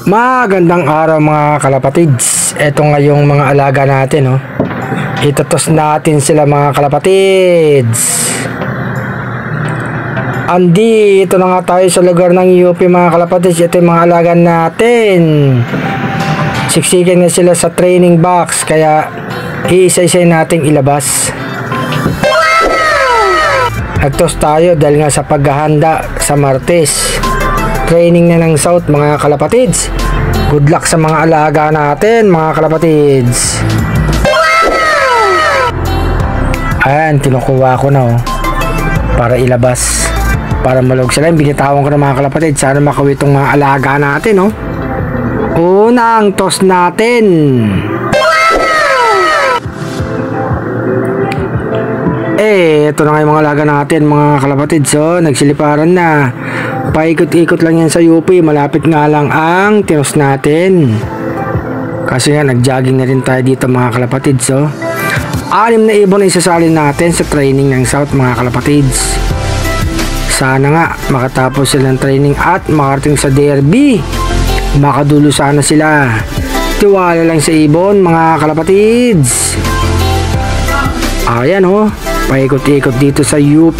Magandang araw mga kalapatids. Ito nga yung mga alaga natin, oh. Itutos natin sila mga kalapatids. Ito na nga tayo sa lugar ng UP mga kalapatids. Ito yung mga alaga natin. Siksikin na sila sa training box, kaya iisa-isa nating ilabas. Nagtos tayo dahil nga sa paghahanda sa Martes. Training na ng South mga kalapatids. Good luck sa mga alaga natin mga kalapatids. Ayan, kinukuha ko na, oh, para ilabas, para malog sila. Binitawan ko na mga kalapatids. Sana makawin itong mga alaga natin, oh. Unang toss natin. Ito na nga yung mga alaga natin mga kalapatids, oh. Nagsiliparan na. Paikot-ikot lang yan sa UP. Malapit nga lang ang tinos natin. Kasi nga nag-jogging na rin tayo dito mga kalapatids, oh. 6 na ibon na isasalin natin sa training ng South mga kalapatids. Sana nga makatapos sila ng training at makarating sa derby. Makadulo sana sila. Tiwala lang sa ibon mga kalapatids. Ayan, oh. Paikot-ikot dito sa UP.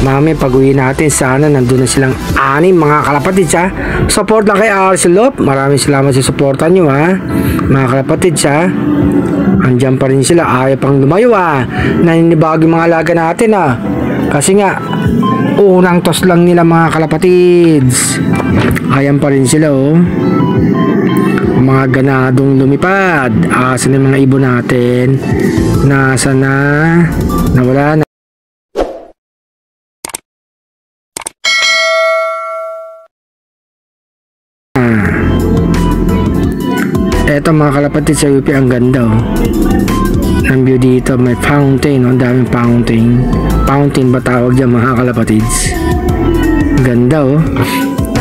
Mami, pag-uwi natin, sana nandun na silang 6 mga kalapatids, ha. Support lang kay Arcelop. Maraming salamat sa supportan nyo, ha, mga kalapatids, ha. Andyan pa rin sila. Ayaw pang lumayo, ha. Naninibago yung mga alaga natin, ha. Kasi nga unang toss lang nila mga kalapatids. Ayan pa rin sila, oh. Mga ganadong lumipad. Asan yung mga ibon natin? Nasa na? Nawala na. Eto mga kalapatids, sa UP ang ganda, oh. Ang view dito, may fountain, oh. Ang daming fountain. Fountain ba tawag dyan mga kalapatids? Ganda, oh.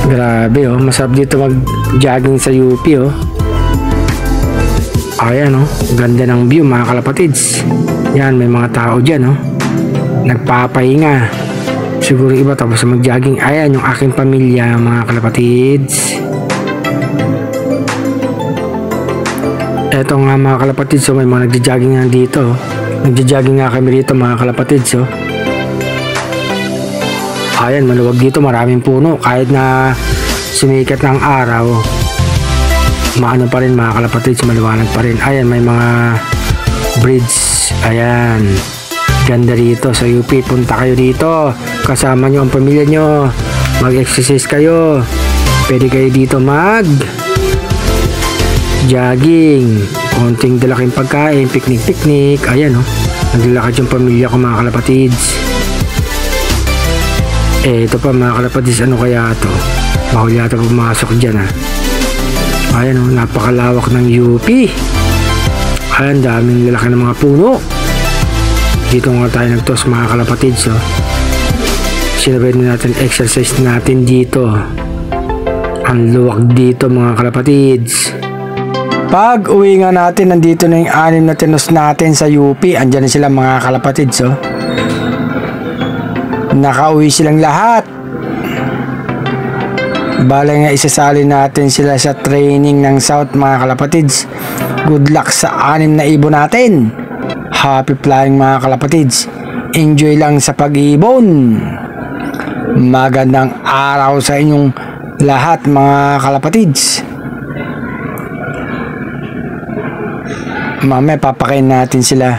Grabe, oh. Masarap dito mag-jogging sa UP, oh. Ayan, oh. Ganda ng view mga kalapatids. Yan, may mga tao dyan, oh. Nagpapahinga. Siguro iba tapos mag-jogging. Ayan yung aking pamilya mga kalapatids. Eto nga mga kalapatids, so may mga nagja-jogging nga dito. Nagja-jogging nga kami dito mga kalapatids, so. Ayan, maluwag dito, maraming puno. Kahit na sumikat ng araw, maano pa rin mga kalapatids, maliwanag pa rin. Ayan, may mga bridge. Ayan, ganda dito sa UP. Punta kayo dito, kasama nyo ang pamilya nyo, mag-exercise kayo. Pwede kayo dito jogging, konting dalaking pagkain, picnic. Ayan, oh. Naglalakad yung pamilya ko mga kalapatids. Ito pa mga kalapatids, ano kaya to? Mahuli yata pumasok dyan, ha. Ayan, oh. Napakalawak ng UP. Ayan, daming lalaki ng mga puno. Dito nga tayo nagtos mga kalapatids, oh. Sinabay na natin exercise natin dito. Ang luwag dito mga kalapatids. Pag uwi nga natin, nandito na yung 6 na tinos natin sa UP. Andyan na sila mga kalapatids, oh. Nakauwi silang lahat. Bale nga isasali natin sila sa training ng South mga kalapatids. Good luck sa 6 na ibon natin. Happy flying mga kalapatids. Enjoy lang sa pag-ibon. Magandang araw sa inyong lahat mga kalapatids. Mamaya papakain natin sila.